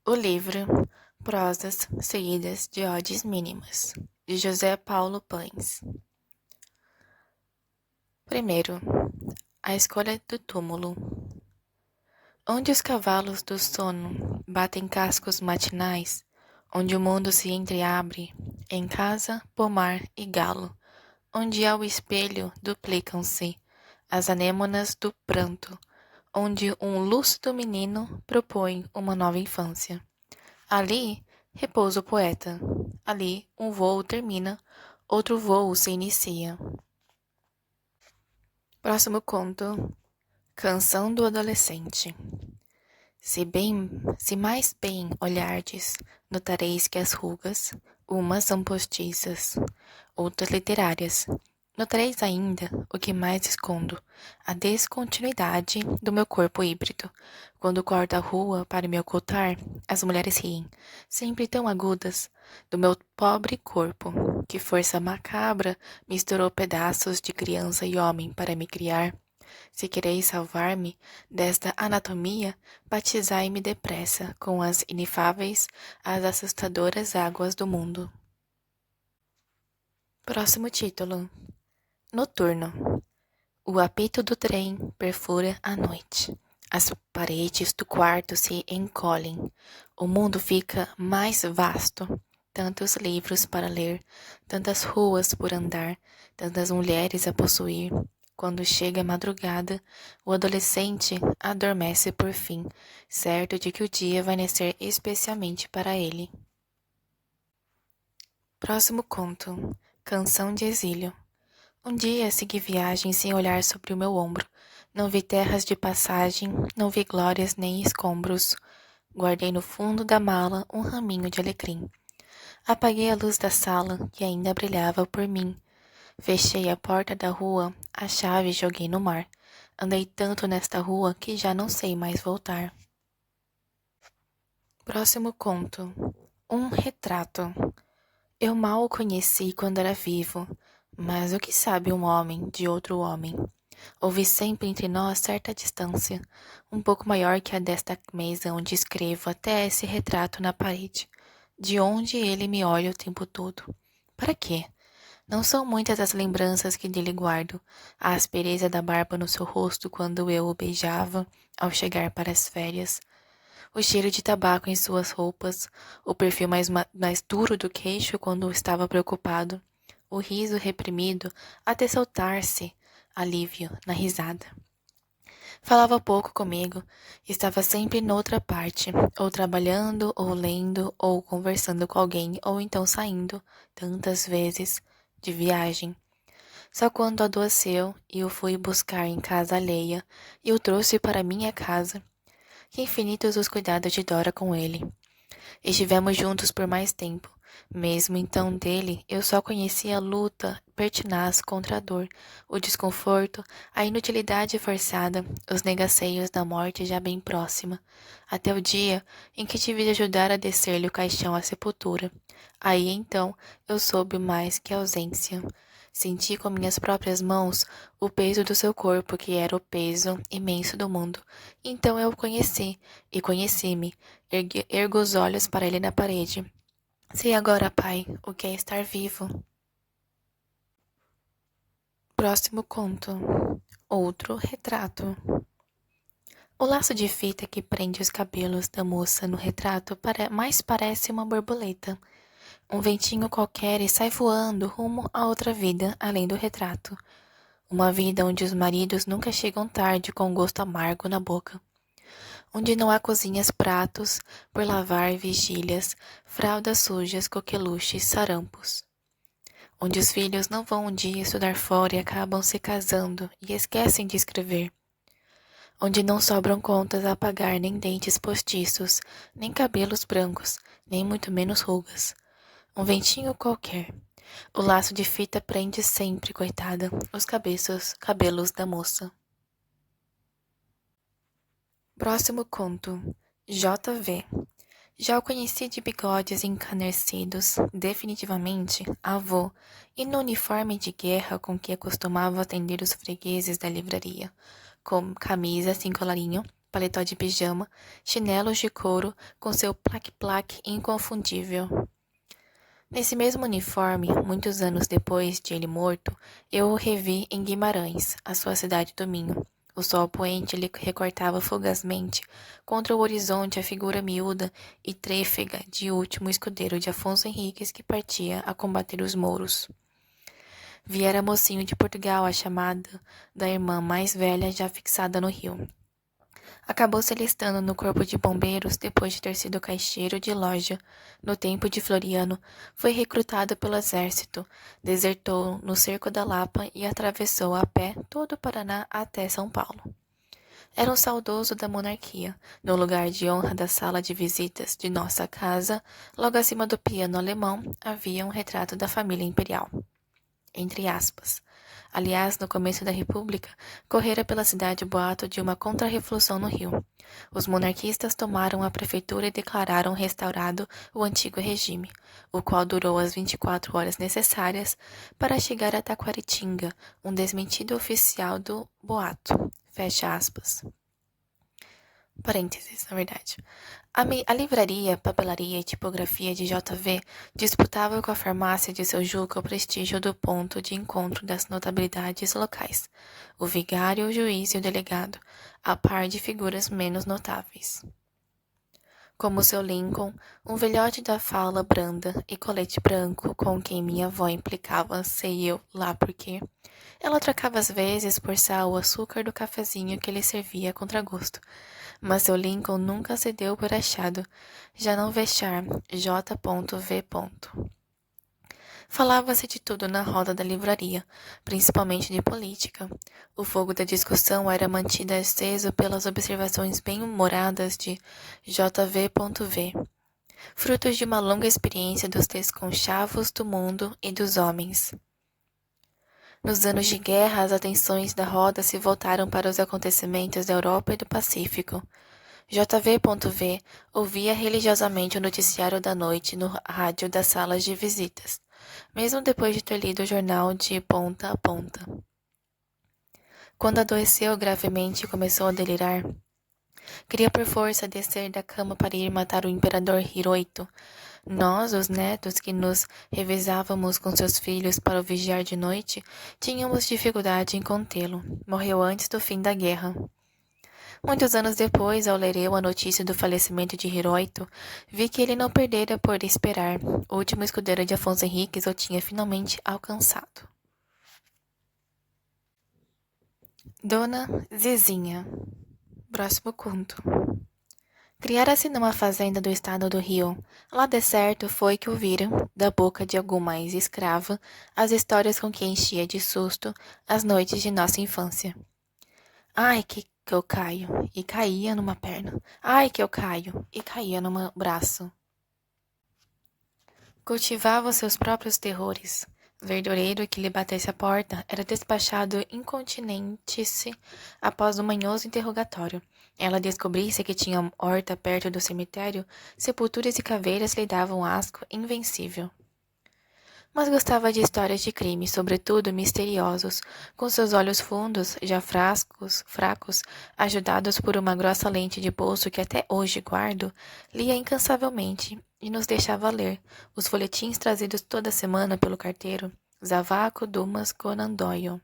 O livro Prosas Seguidas de Odes Mínimas, de José Paulo Paes. Primeiro, a escolha do túmulo. Onde os cavalos do sono batem cascos matinais, onde o mundo se entreabre, em casa, pomar e galo, onde ao espelho duplicam-se as anêmonas do pranto, onde um lúcido menino propõe uma nova infância. Ali repousa o poeta, ali um voo termina, outro voo se inicia. Próximo conto, Canção do Adolescente. Se mais bem olhardes, notareis que as rugas, umas são postiças, outras literárias. Notareis ainda o que mais escondo, a descontinuidade do meu corpo híbrido. Quando corto a rua para me ocultar, as mulheres riem, sempre tão agudas, do meu pobre corpo, que força macabra misturou pedaços de criança e homem para me criar. Se quereis salvar-me desta anatomia, batizai-me depressa com as inefáveis, as assustadoras águas do mundo. Próximo título. Noturno. O apito do trem perfura a noite. As paredes do quarto se encolhem. O mundo fica mais vasto. Tantos livros para ler, tantas ruas por andar, tantas mulheres a possuir. Quando chega a madrugada, o adolescente adormece por fim, certo de que o dia vai nascer especialmente para ele. Próximo conto. Canção de exílio. Um dia segui viagem sem olhar sobre o meu ombro. Não vi terras de passagem, não vi glórias nem escombros. Guardei no fundo da mala um raminho de alecrim. Apaguei a luz da sala, que ainda brilhava por mim. Fechei a porta da rua, a chave joguei no mar. Andei tanto nesta rua que já não sei mais voltar. Próximo conto. Um retrato. Eu mal o conheci quando era vivo, mas o que sabe um homem de outro homem? Houve sempre entre nós certa distância, um pouco maior que a desta mesa onde escrevo até esse retrato na parede, de onde ele me olha o tempo todo. Para quê? Não são muitas as lembranças que dele guardo, a aspereza da barba no seu rosto quando eu o beijava ao chegar para as férias, o cheiro de tabaco em suas roupas, o perfil mais duro do queixo quando estava preocupado, o riso reprimido até soltar-se, alívio na risada. Falava pouco comigo, estava sempre noutra parte, ou trabalhando, ou lendo, ou conversando com alguém, ou então saindo, tantas vezes, de viagem. Só quando adoeceu e o fui buscar em casa alheia e o trouxe para minha casa, que infinitos os cuidados de Dora com ele. Estivemos juntos por mais tempo. Mesmo então dele, eu só conhecia a luta pertinaz contra a dor, o desconforto, a inutilidade forçada, os negaceios da morte já bem próxima, até o dia em que tive de ajudar a descer-lhe o caixão à sepultura. Aí então eu soube mais que a ausência. Senti com minhas próprias mãos o peso do seu corpo, que era o peso imenso do mundo. Então eu o conheci, e conheci-me. Ergo os olhos para ele na parede. Sei agora, pai, o que é estar vivo. Próximo conto. Outro retrato. O laço de fita que prende os cabelos da moça no retrato mais parece uma borboleta. Um ventinho qualquer e sai voando rumo a outra vida além do retrato. Uma vida onde os maridos nunca chegam tarde com gosto amargo na boca. Onde não há cozinhas, pratos por lavar, vigílias, fraldas sujas, coqueluches, sarampos. Onde os filhos não vão um dia estudar fora e acabam se casando e esquecem de escrever. Onde não sobram contas a pagar, nem dentes postiços, nem cabelos brancos, nem muito menos rugas. Um ventinho qualquer. O laço de fita prende sempre, coitada, os cabelos da moça. Próximo conto. JV. Já o conheci de bigodes encanecidos, definitivamente avô, e no uniforme de guerra com que acostumava atender os fregueses da livraria, com camisa sem colarinho, paletó de pijama, chinelos de couro com seu plaque-plaque inconfundível. Nesse mesmo uniforme, muitos anos depois de ele morto, eu o revi em Guimarães, a sua cidade do Minho. O sol poente lhe recortava fugazmente contra o horizonte a figura miúda e trêfega de último escudeiro de Afonso Henriques que partia a combater os mouros. Viera mocinho de Portugal a chamada da irmã mais velha já fixada no Rio. Acabou se alistando no corpo de bombeiros depois de ter sido caixeiro de loja no tempo de Floriano, foi recrutado pelo exército, desertou no cerco da Lapa e atravessou a pé todo o Paraná até São Paulo. Era um saudoso da monarquia. No lugar de honra da sala de visitas de nossa casa, logo acima do piano alemão, havia um retrato da família imperial. Entre aspas. Aliás, no começo da República, correra pela cidade o boato de uma contra-revolução no Rio. Os monarquistas tomaram a prefeitura e declararam restaurado o antigo regime, o qual durou as 24 horas necessárias para chegar a Taquaritinga, um desmentido oficial do boato. Fecha aspas. Parênteses, na verdade. A livraria, papelaria e tipografia de JV disputava com a farmácia de seu Juca o prestígio do ponto de encontro das notabilidades locais, o vigário, o juiz e o delegado, a par de figuras menos notáveis. Como seu Lincoln, um velhote da fala branda e colete branco com quem minha avó implicava, sei eu lá por quê. Ela trocava às vezes por sal o açúcar do cafezinho que lhe servia a contragosto. Mas seu Lincoln nunca se deu por achado, já não vexar J.V. Falava-se de tudo na roda da livraria, principalmente de política. O fogo da discussão era mantido aceso pelas observações bem-humoradas de J.V., frutos de uma longa experiência dos desconchavos do mundo e dos homens. Nos anos de guerra, as atenções da roda se voltaram para os acontecimentos da Europa e do Pacífico. J.V. ouvia religiosamente o noticiário da noite no rádio das salas de visitas, mesmo depois de ter lido o jornal de ponta a ponta. Quando adoeceu gravemente e começou a delirar, queria por força descer da cama para ir matar o imperador Hirohito. Nós, os netos que nos revezávamos com seus filhos para o vigiar de noite, tínhamos dificuldade em contê-lo. Morreu antes do fim da guerra. Muitos anos depois, ao ler eu a notícia do falecimento de Hirohito, vi que ele não perdera por esperar. O último escudeiro de Afonso Henriques o tinha finalmente alcançado. Dona Zizinha. Próximo conto. Criara-se numa fazenda do estado do Rio. Lá de certo foi que ouviram, da boca de alguma ex-escrava, as histórias com que enchia de susto as noites de nossa infância. Ai, que eu caio, e caía numa perna. Ai, que eu caio, e caía num braço. Cultivava os seus próprios terrores. Verdureiro que lhe batesse a porta era despachado incontinente-se após um manhoso interrogatório. Ela descobrisse que tinha horta perto do cemitério, sepulturas e caveiras lhe davam asco invencível. Mas gostava de histórias de crime, sobretudo misteriosos, com seus olhos fundos, já fracos, ajudados por uma grossa lente de bolso que até hoje guardo, lia incansavelmente e nos deixava ler os folhetins trazidos toda semana pelo carteiro, Zavaco, Dumas, Conan Doyle.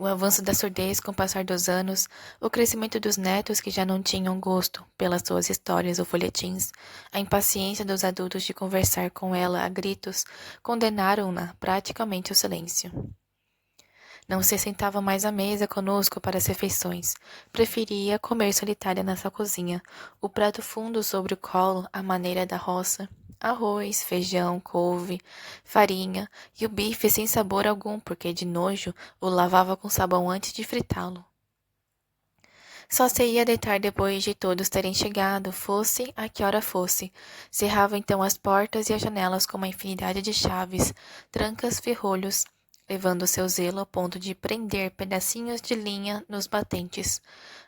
O avanço da surdez com o passar dos anos, o crescimento dos netos que já não tinham gosto pelas suas histórias ou folhetins, a impaciência dos adultos de conversar com ela a gritos, condenaram-na praticamente ao silêncio. Não se sentava mais à mesa conosco para as refeições. Preferia comer solitária na sua cozinha, o prato fundo sobre o colo à maneira da roça, arroz, feijão, couve, farinha e o bife sem sabor algum, porque de nojo o lavava com sabão antes de fritá-lo. Só se ia deitar depois de todos terem chegado, fosse a que hora fosse. Cerrava então as portas e as janelas com uma infinidade de chaves, trancas, ferrolhos, levando seu zelo ao ponto de prender pedacinhos de linha nos batentes.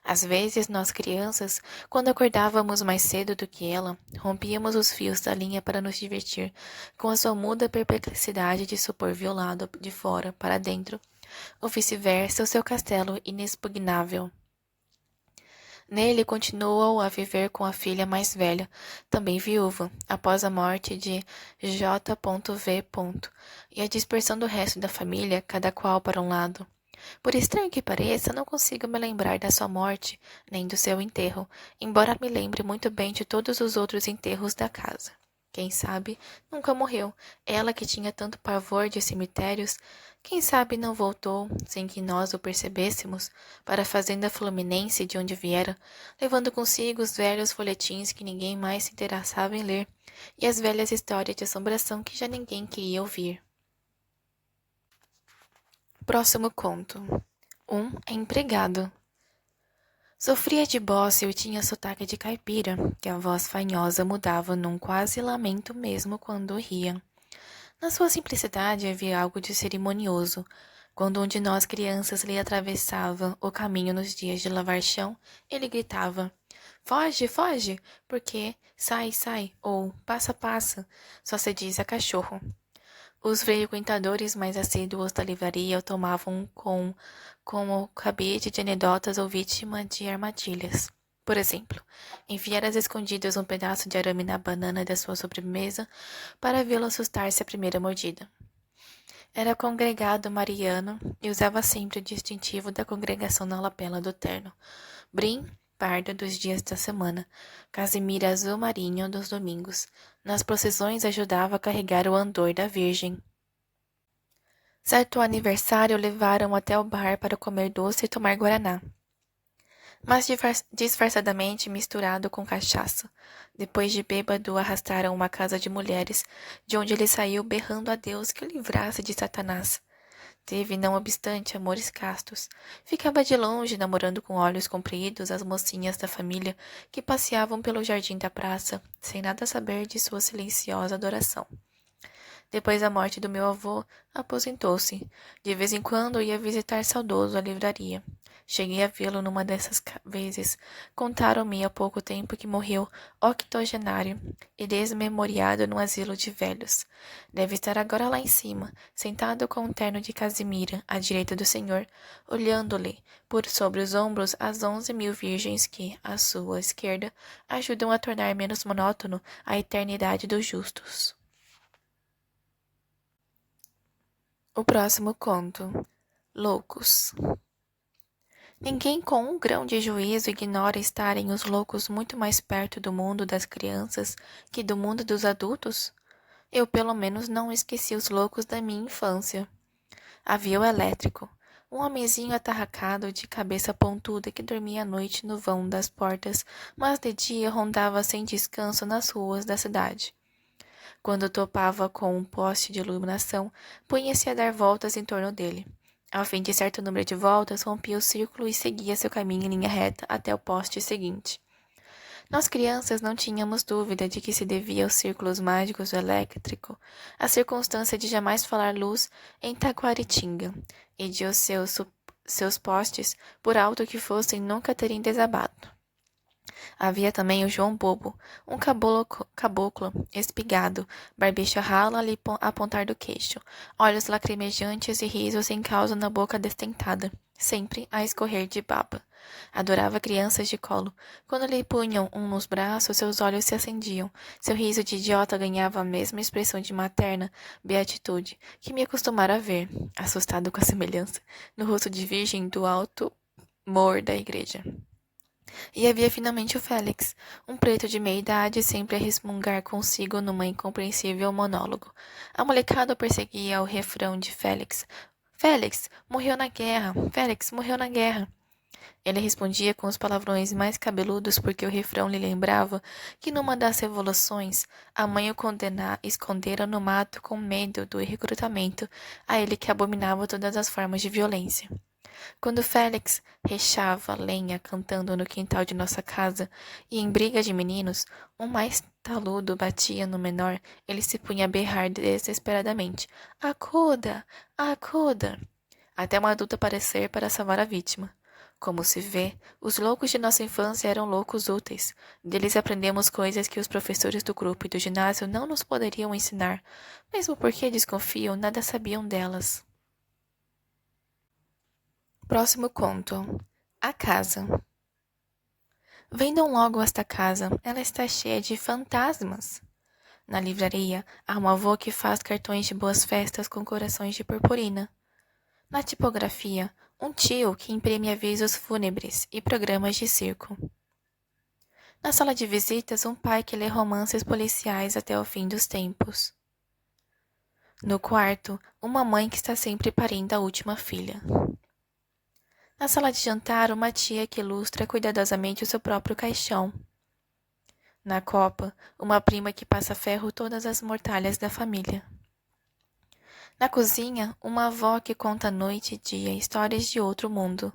Às vezes, nós crianças, quando acordávamos mais cedo do que ela, rompíamos os fios da linha para nos divertir, com a sua muda perplexidade de supor violado de fora para dentro, ou vice-versa o seu castelo inexpugnável. Nele continuou a viver com a filha mais velha, também viúva, após a morte de J.V. e a dispersão do resto da família, cada qual para um lado. Por estranho que pareça, não consigo me lembrar da sua morte, nem do seu enterro, embora me lembre muito bem de todos os outros enterros da casa. Quem sabe nunca morreu, ela que tinha tanto pavor de cemitérios, quem sabe não voltou, sem que nós o percebêssemos, para a fazenda fluminense de onde viera, levando consigo os velhos folhetins que ninguém mais se interessava em ler, e as velhas histórias de assombração que já ninguém queria ouvir. Próximo conto. Um empregado. Sofria de bosse e tinha sotaque de caipira, que a voz fanhosa mudava num quase lamento mesmo quando ria. Na sua simplicidade havia algo de cerimonioso. Quando um de nós crianças lhe atravessava o caminho nos dias de lavar chão, ele gritava: "Foge, foge!" Porque "sai, sai!" ou "passa, passa!" só se diz a cachorro. Os frequentadores mais assíduos da livraria o tomavam como cabide de anedotas ou vítima de armadilhas. Por exemplo, enfiar às escondidas um pedaço de arame na banana da sua sobremesa para vê-lo assustar-se à primeira mordida. Era congregado mariano e usava sempre o distintivo da congregação na lapela do terno. Brim pardo dos dias da semana, casimira azul marinho dos domingos. Nas procissões ajudava a carregar o andor da Virgem. Certo aniversário levaram até o bar para comer doce e tomar guaraná, mas disfarçadamente misturado com cachaça. Depois de bêbado, arrastaram uma casa de mulheres, de onde ele saiu berrando a Deus que o livrasse de Satanás. Teve, não obstante, amores castos. Ficava de longe, namorando com olhos compridos as mocinhas da família que passeavam pelo jardim da praça, sem nada saber de sua silenciosa adoração. Depois da morte do meu avô, aposentou-se. De vez em quando ia visitar saudoso a livraria. Cheguei a vê-lo numa dessas vezes. Contaram-me há pouco tempo que morreu octogenário e desmemoriado num asilo de velhos. Deve estar agora lá em cima, sentado com um terno de casimira, à direita do senhor, olhando-lhe por sobre os ombros as 11.000 virgens que, à sua esquerda, ajudam a tornar menos monótono a eternidade dos justos. O próximo conto. Loucos. Ninguém com um grão de juízo ignora estarem os loucos muito mais perto do mundo das crianças que do mundo dos adultos? Eu, pelo menos, não esqueci os loucos da minha infância. Havia o elétrico, um homenzinho atarracado de cabeça pontuda que dormia à noite no vão das portas, mas de dia rondava sem descanso nas ruas da cidade. Quando topava com um poste de iluminação, punha-se a dar voltas em torno dele. Ao fim de certo número de voltas, rompia o círculo e seguia seu caminho em linha reta até o poste seguinte. Nós crianças não tínhamos dúvida de que se devia aos círculos mágicos do elétrico a circunstância de jamais falar luz em Taquaritinga e de os seus postes, por alto que fossem, nunca terem desabado. Havia também o João Bobo, um caboclo espigado, barbicha rala a lhe apontar do queixo, olhos lacrimejantes e riso sem causa na boca desdentada, sempre a escorrer de baba. Adorava crianças de colo. Quando lhe punham um nos braços, seus olhos se acendiam. Seu riso de idiota ganhava a mesma expressão de materna beatitude que me acostumara a ver, assustado com a semelhança, no rosto de virgem do alto mor da igreja. E havia finalmente o Félix, um preto de meia idade, sempre a resmungar consigo numa incompreensível monólogo. A molecada o perseguia ao refrão de Félix. Félix, morreu na guerra! Félix, morreu na guerra! Ele respondia com os palavrões mais cabeludos porque o refrão lhe lembrava que numa das revoluções a mãe o escondera no mato com medo do recrutamento, a ele que abominava todas as formas de violência. Quando Félix rechava lenha cantando no quintal de nossa casa e em briga de meninos, um mais taludo batia no menor, ele se punha a berrar desesperadamente: "Acuda! Acuda!" até uma adulta aparecer para salvar a vítima. Como se vê, os loucos de nossa infância eram loucos úteis. Deles aprendemos coisas que os professores do grupo e do ginásio não nos poderiam ensinar, mesmo porque, desconfiam, nada sabiam delas. Próximo conto. A casa. Vendam logo esta casa, ela está cheia de fantasmas. Na livraria, há um avô que faz cartões de boas-festas com corações de purpurina. Na tipografia, um tio que imprime avisos fúnebres e programas de circo. Na sala de visitas, um pai que lê romances policiais até o fim dos tempos. No quarto, uma mãe que está sempre parindo a última filha. Na sala de jantar, uma tia que ilustra cuidadosamente o seu próprio caixão. Na copa, uma prima que passa ferro todas as mortalhas da família. Na cozinha, uma avó que conta noite e dia histórias de outro mundo.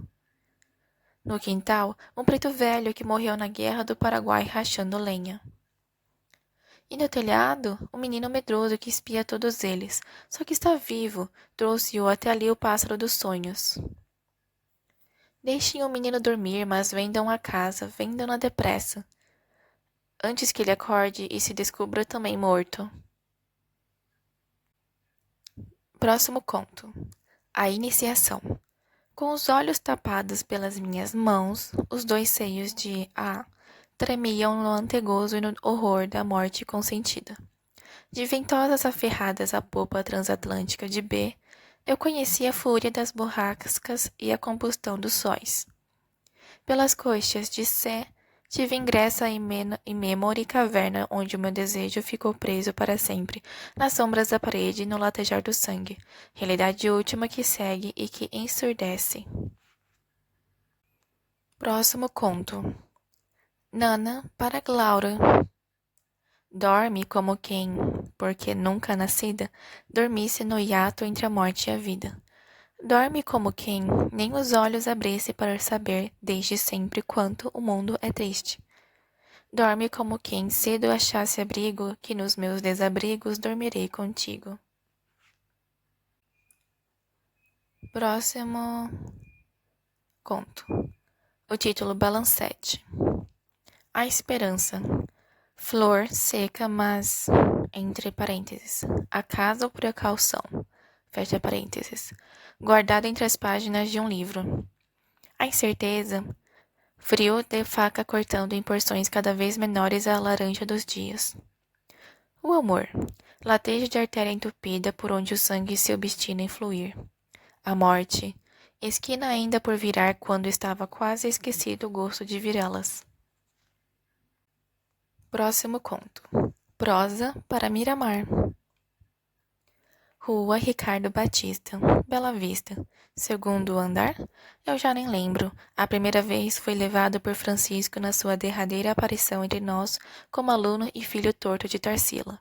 No quintal, um preto velho que morreu na guerra do Paraguai rachando lenha. E no telhado, um menino medroso que espia todos eles, só que está vivo, trouxe-o até ali o pássaro dos sonhos. Deixem o menino dormir, mas vendam a casa, vendam-na depressa, antes que ele acorde e se descubra também morto. Próximo conto. A iniciação. Com os olhos tapados pelas minhas mãos, os dois seios de A tremiam no antegozo e no horror da morte consentida. De ventosas aferradas à popa transatlântica de B, eu conhecia a fúria das borrascas e a combustão dos sóis. Pelas coxas de C, tive ingresso à imemore caverna onde o meu desejo ficou preso para sempre, nas sombras da parede e no latejar do sangue, realidade última que segue e que ensurdece. Próximo conto. Nana para Glaura. Dorme como quem, porque nunca nascida, dormisse no hiato entre a morte e a vida. Dorme como quem nem os olhos abrisse para saber desde sempre quanto o mundo é triste. Dorme como quem cedo achasse abrigo, que nos meus desabrigos dormirei contigo. Próximo conto. O título Balancete. A esperança. Flor seca, mas, entre parênteses, acaso ou precaução, fecha parênteses, guardada entre as páginas de um livro. A incerteza, frio de faca cortando em porções cada vez menores a laranja dos dias. O amor, latejo de artéria entupida por onde o sangue se obstina em fluir. A morte, esquina ainda por virar quando estava quase esquecido o gosto de virá-las. Próximo conto. Prosa para Miramar. Rua Ricardo Batista, Bela Vista. Segundo andar? Eu já nem lembro. A primeira vez foi levado por Francisco na sua derradeira aparição entre nós como aluno e filho torto de Tarsila.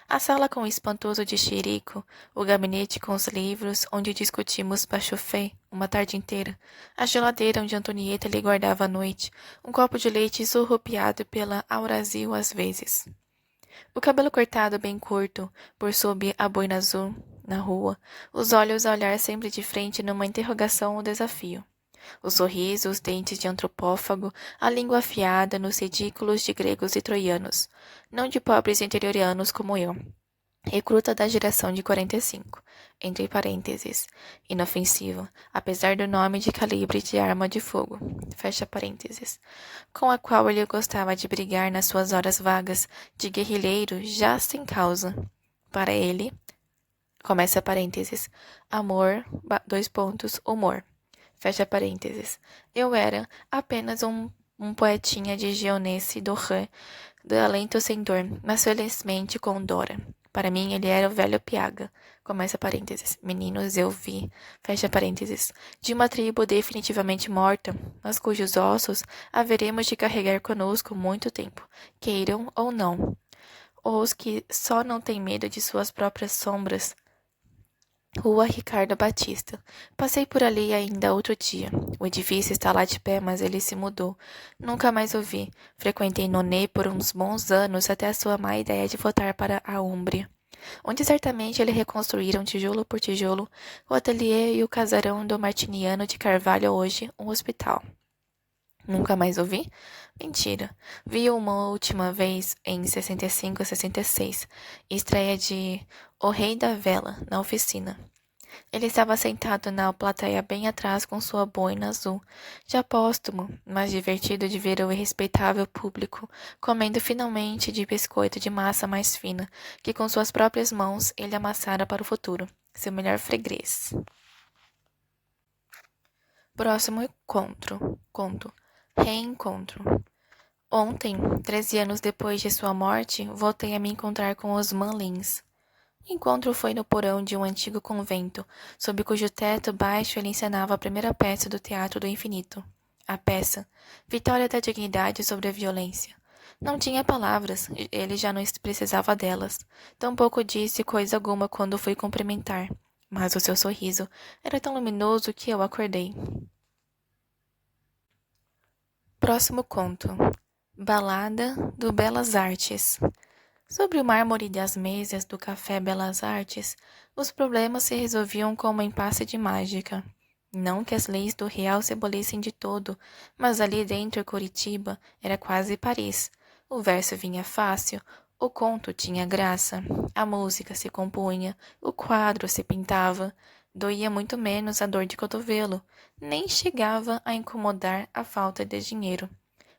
A sala com o espantoso de Chirico, o gabinete com os livros, onde discutimos Pachofé uma tarde inteira, a geladeira onde Antonieta lhe guardava a noite, um copo de leite surrupiado pela Aurazil às vezes. O cabelo cortado bem curto, por sob a boina azul, na rua, os olhos a olhar sempre de frente numa interrogação ou desafio. O sorriso, os dentes de antropófago, a língua afiada nos ridículos de gregos e troianos, não de pobres interiorianos como eu. Recruta da geração de 45, entre parênteses, inofensivo, apesar do nome de calibre de arma de fogo, fecha parênteses, com a qual ele gostava de brigar nas suas horas vagas de guerrilheiro já sem causa. Para ele, começa parênteses, amor, humor. Fecha parênteses. Eu era apenas um poetinha de Geonesse Doré, de alento sem dor, mas felizmente com Dora. Para mim, ele era o velho Piaga. Começa parênteses. Meninos, eu vi. Fecha parênteses. De uma tribo definitivamente morta, mas cujos ossos haveremos de carregar conosco muito tempo, queiram ou não. Os que só não têm medo de suas próprias sombras. Rua Ricardo Batista. Passei por ali ainda outro dia. O edifício está lá de pé, mas ele se mudou. Nunca mais o vi. Frequentei Noné por uns bons anos até a sua má ideia de voltar para a Úmbria, onde certamente ele reconstruíram tijolo por tijolo o ateliê e o casarão do Martiniano de Carvalho, hoje um hospital. Nunca mais o vi? Mentira. Vi-o uma última vez em 65 a 66, estreia de O Rei da Vela, na oficina. Ele estava sentado na plateia bem atrás com sua boina azul, já póstumo, mas divertido de ver o respeitável público comendo finalmente de biscoito de massa mais fina, que com suas próprias mãos ele amassara para o futuro, seu melhor freguês. Próximo conto. Reencontro. Ontem, 13 anos depois de sua morte, voltei a me encontrar com Osman Lins. O encontro foi no porão de um antigo convento, sob cujo teto baixo ele encenava a primeira peça do Teatro do Infinito. A peça, Vitória da Dignidade sobre a Violência. Não tinha palavras, ele já não precisava delas. Tampouco disse coisa alguma quando fui cumprimentar. Mas o seu sorriso era tão luminoso que eu acordei. Próximo conto. Balada do Belas Artes. Sobre o mármore das mesas do Café Belas Artes, os problemas se resolviam com uma impasse de mágica. Não que as leis do real se abolissem de todo, mas ali dentro Curitiba era quase Paris. O verso vinha fácil, o conto tinha graça, a música se compunha, o quadro se pintava. Doía muito menos a dor de cotovelo, nem chegava a incomodar a falta de dinheiro.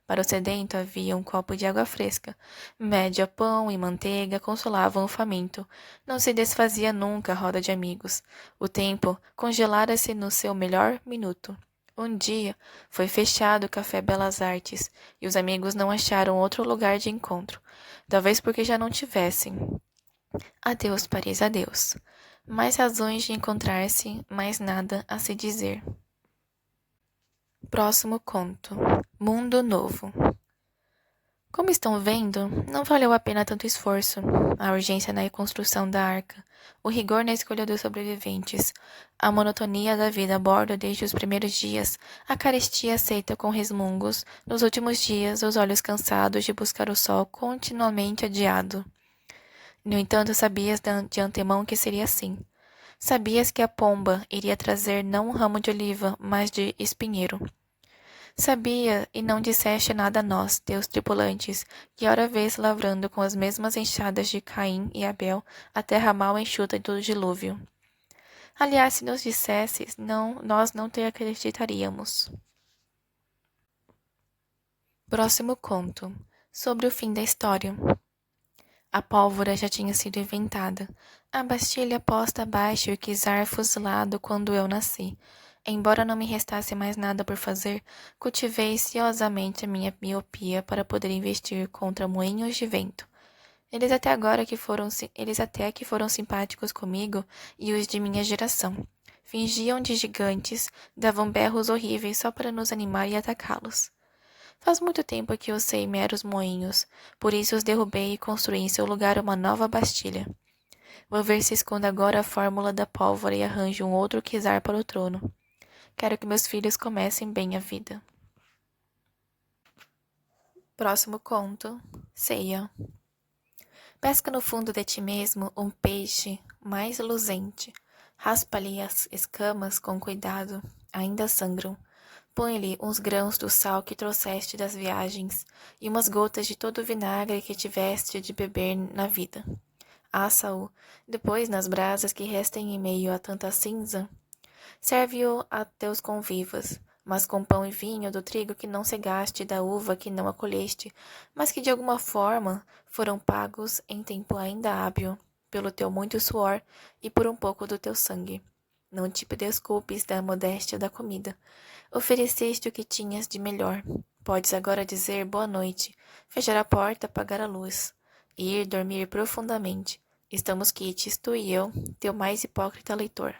Para o sedento havia um copo de água fresca. Média, pão e manteiga consolavam o faminto. Não se desfazia nunca a roda de amigos. O tempo congelara-se no seu melhor minuto. Um dia foi fechado o Café Belas Artes e os amigos não acharam outro lugar de encontro. Talvez porque já não tivessem. Adeus, Paris, adeus. Mais razões de encontrar-se, mais nada a se dizer. Próximo conto. Mundo Novo. Como estão vendo, não valeu a pena tanto esforço. A urgência na reconstrução da arca, o rigor na escolha dos sobreviventes, a monotonia da vida a bordo desde os primeiros dias, a carestia aceita com resmungos, nos últimos dias, os olhos cansados de buscar o sol continuamente adiado. No entanto, sabias de antemão que seria assim. Sabias que a pomba iria trazer não um ramo de oliva, mas de espinheiro. Sabia, e não disseste nada a nós, teus tripulantes, que ora vês lavrando com as mesmas enxadas de Caim e Abel a terra mal enxuta do dilúvio. Aliás, se nos dissesses, nós não te acreditaríamos. Próximo conto. Sobre o fim da história. A pólvora já tinha sido inventada, a Bastilha posta abaixo e o czar fuzilado quando eu nasci. Embora não me restasse mais nada por fazer, cultivei ciosamente a minha miopia para poder investir contra moinhos de vento. Eles até que foram simpáticos comigo e os de minha geração. Fingiam de gigantes, davam berros horríveis só para nos animar e atacá-los. Faz muito tempo que eu sei meros moinhos, por isso os derrubei e construí em seu lugar uma nova Bastilha. Vou ver se escondo agora a fórmula da pólvora e arranjo um outro czar para o trono. Quero que meus filhos comecem bem a vida. Próximo conto. Ceia. Pesca no fundo de ti mesmo um peixe mais luzente. Raspa-lhe as escamas com cuidado, ainda sangram. Põe-lhe uns grãos do sal que trouxeste das viagens e umas gotas de todo o vinagre que tiveste de beber na vida. Assa-o, depois nas brasas que restem em meio a tanta cinza. Serve-o a teus convivas, mas com pão e vinho do trigo que não cegaste, da uva que não acolheste, mas que de alguma forma foram pagos em tempo ainda hábil, pelo teu muito suor e por um pouco do teu sangue. Não te desculpes da modéstia da comida. Ofereceste o que tinhas de melhor. Podes agora dizer boa noite, fechar a porta, apagar a luz, e ir dormir profundamente. Estamos quites, tu e eu, teu mais hipócrita leitor.